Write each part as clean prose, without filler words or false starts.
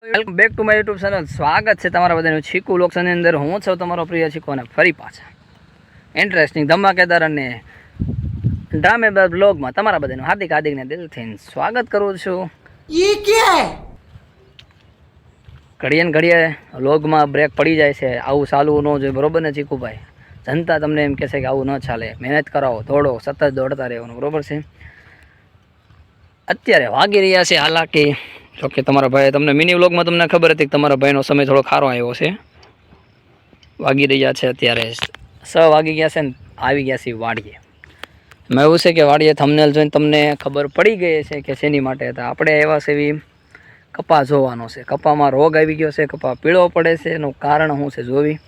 Welcome back to my YouTube channel. સ્વાગત છે તમારા બધાનું ચીકુ લોક્સની અંદર. હું છું તમારો પ્રિય ચીકુ અને ફરી પાછા ઇન્ટરેસ્ટિંગ ધમાકેદાર અને ડ્રામેદાર બ્લોગમાં તમારા બધાનું હાર્દિક હાર્દિકને દિલથી સ્વાગત કરું છું. ઘડીએ ને ઘડીએ વ્લોગમાં બ્રેક પડી જાય છે. આવું ચાલવું ન જોઈએ, બરોબર ને ચીકુભાઈ? જનતા તમને એમ કહેશે કે આવું ન ચાલે, મહેનત કરાવો, દોડો, સતત દોડતા રહેવાનું, બરોબર છે? અત્યારે વાગી રહ્યા છે હાલાકી. જોકે તમારા ભાઈ, તમને મિની વ્લોગમાં તમને ખબર હતી કે તમારા ભાઈનો સમય થોડો ખારો આવ્યો છે. વાગી રહ્યા છે અત્યારે 6 વાગી ગયા છે ને આવી ગયા છે વાડીએ. મેં એવું છે કે વાડીએ થંબનેલ જોઈને તમને ખબર પડી ગઈ છે કે શેની માટે હતા આપણે એવા છે. એવી કપા જોવાનો છે. કપામાં રોગ આવી ગયો છે, કપા પીળો પડે છે, એનું કારણ શું છે જોવી.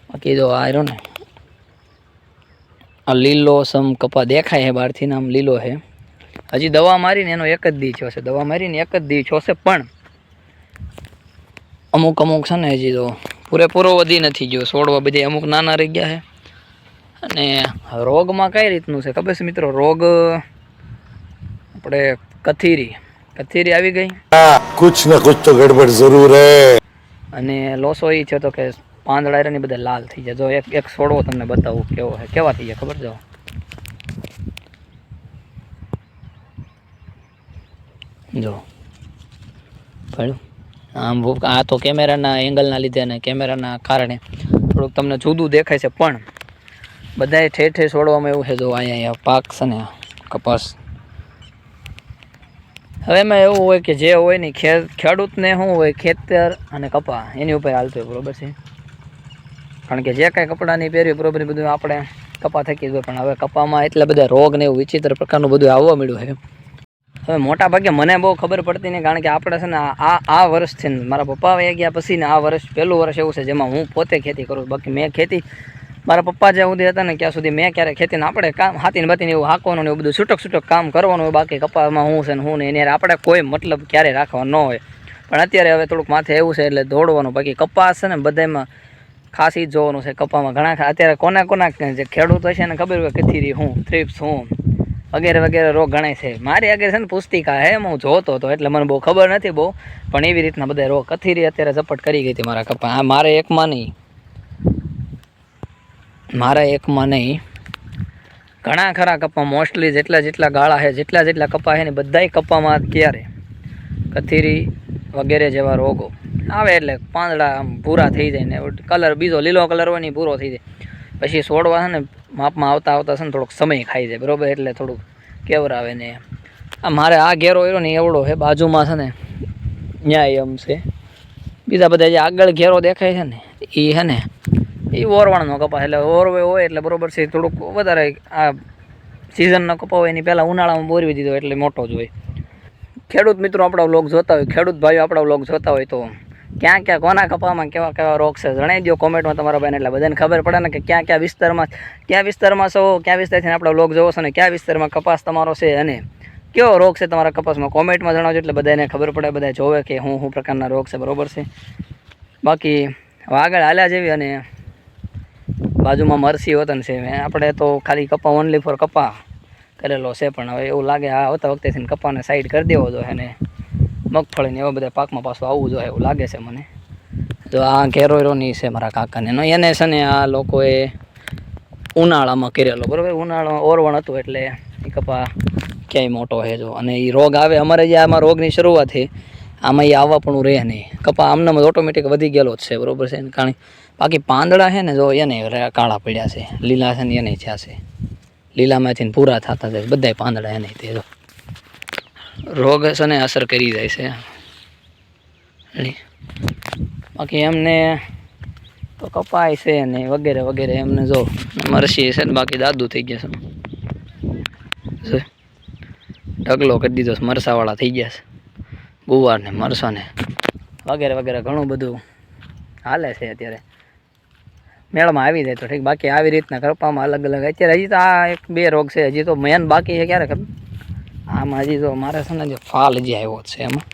બાકી જો આ રહ્યો ને, આ લીલો સમ કપા દેખાય છે બહારથી, આમ લીલો છે. હજી દવા મારીને એનો એક જ દી થયો છે. દવા મારીને એક જ દી થયો છે, પણ અમુક છે ને હજી તો પૂરેપૂરો વધી નથી ગયો. છોડવા બધી અમુક નાના રહી ગયા છે. અને રોગમાં કઈ રીતનું છે ખબર છે મિત્રો? રોગ આપણે કથીરી આવી ગઈ. कुछ न कुछ तो गड़बड़ जरूर है. અને લોસો એ છે તો કે પાંદડા ને બધા લાલ થઈ જાય. જો એક છોડવો તમને બતાવું કેવો છે, કેવા થઈ જાય ખબર? જાઓ જો પડ્યું આમ. આ તો કેમેરાના એંગલના લીધે અને કેમેરાના કારણે થોડુંક તમને જુદું દેખાય છે, પણ બધાએ ઠેર છોડવામાં એવું છે. જો અહીંયા પાક છે ને કપાસ. હવે એમાં એવું હોય કે જે હોય ને ખેડૂતને શું હોય, ખેતર અને કપા એની ઉપર હાલતું હોય, બરોબર છે? કારણ કે જે કાંઈ કપડાની પહેરવી, બરોબર, બધું આપણે કપા થકી જ હોય. પણ હવે કપામાં એટલા બધા રોગ ને એવું વિચિત્ર પ્રકારનું બધું આવવા મળ્યું છે. હવે મોટા ભાગે મને બહુ ખબર પડતી નહીં, કારણ કે આપણે છે ને આ વર્ષ છે ને મારા પપ્પા વહી ગયા પછી ને આ વર્ષ પહેલું વર્ષ એવું છે જેમાં હું પોતે ખેતી કરું. બાકી મેં ખેતી મારા પપ્પા જ્યાં સુધી હતા ને ત્યાં સુધી મેં ક્યારે ખેતીને આપણે કામ હાથીને બાતીને એવું હાંકવાનું ને એવું બધું છૂટક કામ કરવાનું હોય. બાકી કપામાં હું છે ને હું ને એને આપણે કોઈ મતલબ ક્યારે રાખવા ન હોય. પણ અત્યારે હવે થોડુંક માથે એવું છે એટલે દોડવાનું. બાકી કપાસ છે ને બધામાં ખાસ જ જોવાનું છે. કપામાં ઘણા અત્યારે કોના જે ખેડૂત હશે ને ખબર હોય કથીરી હું, થ્રિપ્સ હું વગેરે રોગ ગણાય છે. મારી આગળ છે ને પુસ્તિકા હે, હું જોતો હતો એટલે મને બહુ ખબર નથી બહુ, પણ એવી રીતના બધા રોગ કથીરી અત્યારે ઝપટ કરી ગઈ હતી મારા કપા. મારા એકમાં નહીં ઘણા ખરા કપા, મોસ્ટલી જેટલા ગાળા છે, જેટલા કપા છે ને બધાય કપામાં ક્યારે કથીરી વગેરે જેવા રોગો આવે. એટલે પાંદડા આમ ભૂરા થઈ જાય ને કલર બીજો લીલો કલર હોય ને ભૂરો થઈ જાય. પછી છોડવા છે ને માપમાં આવતા છે ને થોડોક સમય ખાઈ જાય, બરોબર? એટલે થોડુંક કેવરાવે ને. આ મારે આ ઘેરો રહ્યો ને એવડો છે, બાજુમાં છે ને ન્યાય એમ છે. બીજા બધા જે આગળ ઘેરો દેખાય છે ને એ છે ને એ ઓરવાણનો કપા. એટલે ઓરવે હોય એટલે બરોબર છે, થોડુંક વધારે આ સિઝનનો કપા હોય એની પહેલાં ઉનાળામાં બોરવી દીધો એટલે મોટો જ હોય. ખેડૂત મિત્રો આપણા વ્લોગ જોતા હોય, ખેડૂત ભાઈઓ આપણા વ્લોગ જોતા હોય તો ક્યાં કોના કપામાં કેવા રોગ છે જણાવી દો કોમેન્ટમાં તમારા ભાઈને. એટલે બધાને ખબર પડે ને કે કયા વિસ્તારમાં છો, કયા વિસ્તારથી આપણા વ્લોગ જોવો છો ને કયા વિસ્તારમાં કપાસ તમારો છે અને કેવો રોગ છે તમારા કપાસમાં. કોમેન્ટમાં જણાવજો એટલે બધાને ખબર પડે, બધા જોવે કે શું પ્રકારના રોગ છે, બરોબર છે? બાકી આગળ હાલ્યા જેવી અને બાજુમાં મરસી વતન છે. આપણે તો ખાલી કપા ઓનલી ફોર કપા કરેલો છે, પણ હવે એવું લાગે આ આવતા વખતેથી કપાને સાઈડ કરી દેવો જોઈએ અને મગફળીને એવા બધા પાકમાં પાછું આવવું જોઈએ એવું લાગે છે મને. જો આ ઘેરોની છે મારા કાકાને, એને છે ને આ લોકોએ ઉનાળામાં કરેલો, બરાબર? ઉનાળામાં ઓરવણ હતું એટલે એ કપા ક્યાંય મોટો છે જો. અને એ રોગ આવે અમારે જે આમાં રોગની શરૂઆત છે આમાં એ આવવા પણ રહે નહીં. કપા આમનામ ઓટોમેટિક વધી ગયેલો જ છે, બરોબર છે? કારણ બાકી પાંદડા છે ને જો એને કાળા પડ્યા છે, લીલા છે ને એને થયા છે, લીલામાંથી પૂરા થતા જાય બધાય પાંદડા એને તે જો રોગ છે ને અસર કરી જાય છે. બાકી એમને તો કપાય છે ને વગેરે એમને જો મરસી છે ને બાકી દાદુ થઈ ગયા છે. ઢગલો કરી દીધો, મરસાવાળા થઈ ગયા છે, ગુવાર ને મરસા ને વગેરે ઘણું બધું હાલે છે અત્યારે. મેળમાં આવી જાય તો ઠીક, બાકી આવી રીતના કપામાં અલગ અત્યારે હજી તો આ 1-2 રોગ છે. હજી તો મેન બાકી છે ક્યારે ખબર? આમાં હજી તો મારે છે ને જે ફાલ હજી આવ્યો છે એમાં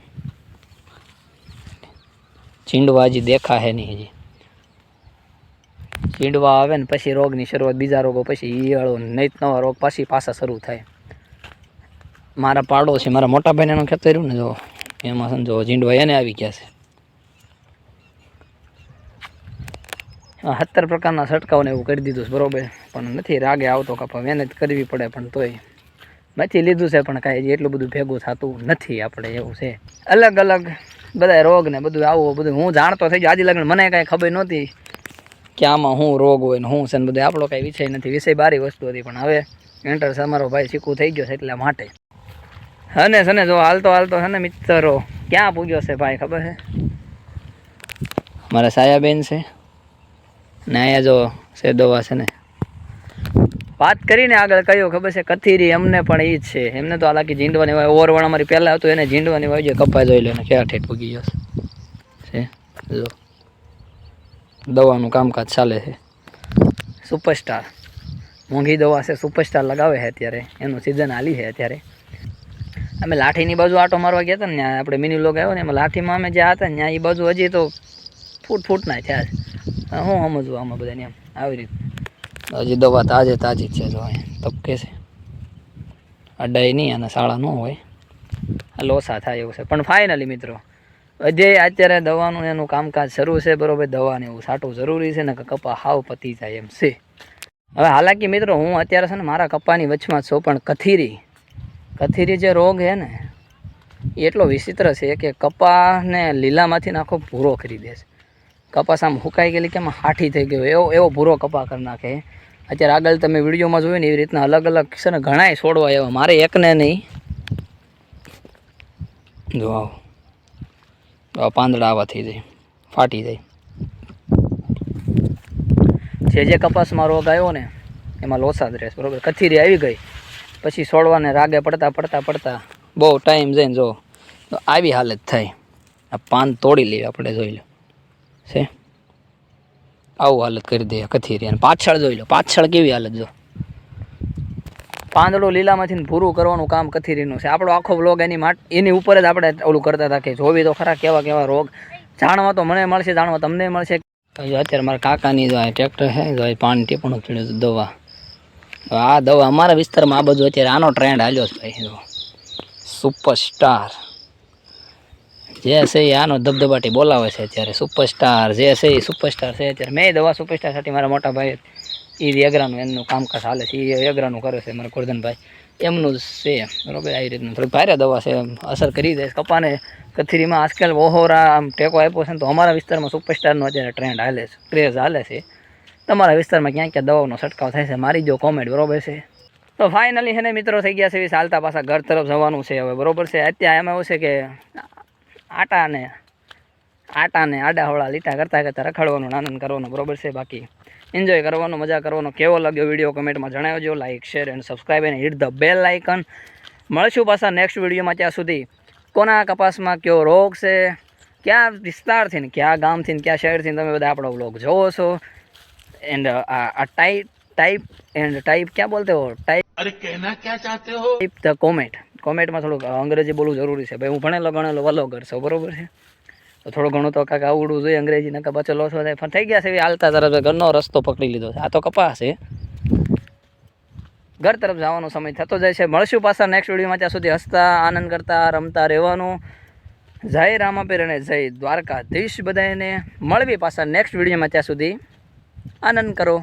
ચીંડવા હજી દેખા હે નહીં. હજી ચીંડવા આવે ને પછી રોગની શરૂઆત, બીજા રોગો પછી ઈયળો નહીં નવા રોગ પાછા શરૂ થાય. મારા પાડોશી મારા મોટા ભાઈને એનું ખેતર રહ્યું ને જો એમાં સમજો ઝીંડવા એને આવી ગયા છે. એમાં 70 પ્રકારના છંટકાવને એવું કરી દીધું છે બરોબર, પણ નથી રાગે આવતો કપા. મહેનત કરવી પડે પણ તોય મચી લીધું છે, પણ કાંઈ એટલું બધું ભેગું થતું નથી આપણે, એવું છે. અલગ અલગ બધા રોગ ને બધું આવું બધું હું જાણતો થઈ ગયો. આજે લગ્ન મને કાંઈ ખબર નહોતી કે આમાં શું રોગ હોય ને શું છે ને બધું. આપણો કાંઈ વિષય નથી, વિષય બારી વસ્તુ હતી, પણ હવે એન્ટર અમારો ભાઈ શીખવું થઈ ગયો છે એટલા માટે. અને સને જો હાલતો હાલતો છે ને મિત્રો ક્યાં પૂગ્યો છે ભાઈ ખબર છે? મારા સાયાબેન છે ને અહીંયા જો છે દવા છે ને, વાત કરીને આગળ કયો ખબર છે કથીરી, અમને પણ એ જ છે. એમને તો હાલાકી ઝીંડવાની હોય, ઓવરવાણ અમારી પહેલાં હતું એને ઝીંડવાની હોય છે. કપાઈ જોઈ લે ને ક્યાં ઠેઠ પૂગી ગયો છે. જો દવાનું કામકાજ ચાલે છે. સુપરસ્ટાર મોંઘી દવા છે, સુપરસ્ટાર લગાવે છે અત્યારે, એનું સિઝન હાલી છે અત્યારે. અમે લાઠીની બાજુ આટો મારવા ગયા હતા ને, ત્યાં આપણે મિની લોગ આવ્યો ને એમાં લાઠીમાં અમે જ્યાં હતા ને ત્યાં એ બાજુ હજી તો ફૂટના થયા છે. હું સમજવું આમાં બધાને એમ આવી રીતે. હજી દવા તાજી જ છે. જો અહીંયા તપકે છે, અડાઈ નહીં અને શાળા ન હોય, લોસા થાય એવું છે. પણ ફાઇનલી મિત્રો હજી અત્યારે દવાનું એનું કામકાજ શરૂ છે બરોબર. દવાને એવું છાંટવું જરૂરી છે ને કે કપા હાવ પતી જાય એમ છે. હવે હાલાકી મિત્રો હું અત્યારે છે ને મારા કપાની વચમાં જ છું, પણ કથીરી જે રોગ છે ને એ એટલો વિચિત્ર છે કે કપાને લીલામાંથી આખો ભૂરો કરી દે છે. કપાસ આમ સુકાઈ ગયેલી કે આમાં હાઠી થઈ ગયો એવો ભૂરો કપા કરી નાખે. અત્યારે આગળ તમે વિડીયોમાં જોયું ને એવી રીતના અલગ અલગ છે ને ઘણાય છોડવા એવા, મારે એકને નહીં. જો આવો પાંદડા આવા થઈ જાય, ફાટી જાય. જે કપાસમાં રોગ આવ્યો ને એમાં લોસા જ રહેશે બરોબર. કથીરી આવી ગઈ પછી છોડવાને રાગે પડતા બહુ ટાઈમ જઈને જો તો આવી હાલત થાય. આ પાન તોડી લેવી આપણે, જોઈ લો છે આવું હાલત કરી દે કથીરી. અને પાછળ જોઈ લો, પાછળ કેવી હાલત જો. પાંદડું લીલામાંથી પૂરું કરવાનું કામ કથીરીનું છે. આપણો આખો વ્લોગ એની ઉપર જ આપણે ઓલું કરતા હતા કે જોવી તો ખરા કેવા રોગ. જાણવા તો મને મળશે, જાણવા તમને મળશે. અત્યારે મારા કાકાની જો ટ્રેક્ટર છે, જો પાણી ટીપણું પીડ્યું દવા. આ દવા અમારા વિસ્તારમાં આ બધું અત્યારે આનો ટ્રેન્ડ હાલ્યો છે ભાઈ. સુપરસ્ટાર જે છે એ આનો ધબધબાટી બોલાવે છે અત્યારે. સુપરસ્ટાર જે છે એ સુપરસ્ટાર છે અત્યારે. મેં દવા સુપરસ્ટાર સાથે મારા મોટા ભાઈ એ એગરાનું એમનું કામકાજ હાલે છે, એ એગરાનું કરે છે મારા ગોરધનભાઈ, એમનું જ છે બરોબર. આવી રીતનું થોડીક ભારે દવા છે, અસર કરી દે કપાને. કથીરીમાં આજકાલ ઓહોરા આમ ટેકો આપ્યો છે ને, તો અમારા વિસ્તારમાં સુપરસ્ટારનો અત્યારે ટ્રેન્ડ હાલે છે, ક્રેઝ હાલે છે. તમારા વિસ્તારમાં ક્યાં ક્યાં દવાનો છંટકાવ થાય છે મારી જો કોમેન્ટ બરોબર છે. તો ફાઇનલી છે ને મિત્રો થઈ ગયા છે ચાલતા પાછા ઘર તરફ જવાનું છે હવે બરોબર છે. અત્યારે એમાં એવું છે કે આટાને આડાહોળા લીટા કરતાં રખડવાનું, આનંદ કરવાનો બરોબર છે. બાકી એન્જોય કરવાનો, મજા કરવાનો. કેવો લાગ્યો વિડીયો કમેન્ટમાં જણાવજો. લાઇક, શેર એન્ડ સબસ્ક્રાઈબ અને હિટ ધ બેલ આઇકન. મળશું પાછા નેક્સ્ટ વિડીયોમાં. ત્યાં સુધી કોના કપાસમાં કયો રોગ છે, કયા વિસ્તારથી ને કયા ગામથી ને કયા શહેરથી તમે બધા આપણો વ્લોગ જોવો છો. એન્ડ આ ટાઈપ ક્યાં બોલતે હો, अरे कहना क्या चाहते हो? ટાઈપ ધ કોમેન્ટમાં થોડુંક અંગ્રેજી બોલવું જરૂરી છે ભાઈ. હું ભણેલો વલોગર છું બરોબર છે, તો થોડું ઘણું તો કાંઈક આવડવું જોઈએ અંગ્રેજી. નકા પાછો લોસો થાય. પણ થઈ ગયા છે એવી હાલતા તરફ ઘરનો રસ્તો પકડી લીધો છે. આ તો કપાસ છે, ઘર તરફ જવાનો સમય થતો જાય છે. મળશું પાછા નેક્સ્ટ વિડીયોમાં. ત્યાં સુધી હસતા આનંદ કરતા રમતા રહેવાનું. જય રામાપીર અને જય દ્વારકાધીશ બધાને. મળવી પાછા નેક્સ્ટ વિડીયોમાં. ત્યાં સુધી આનંદ કરો.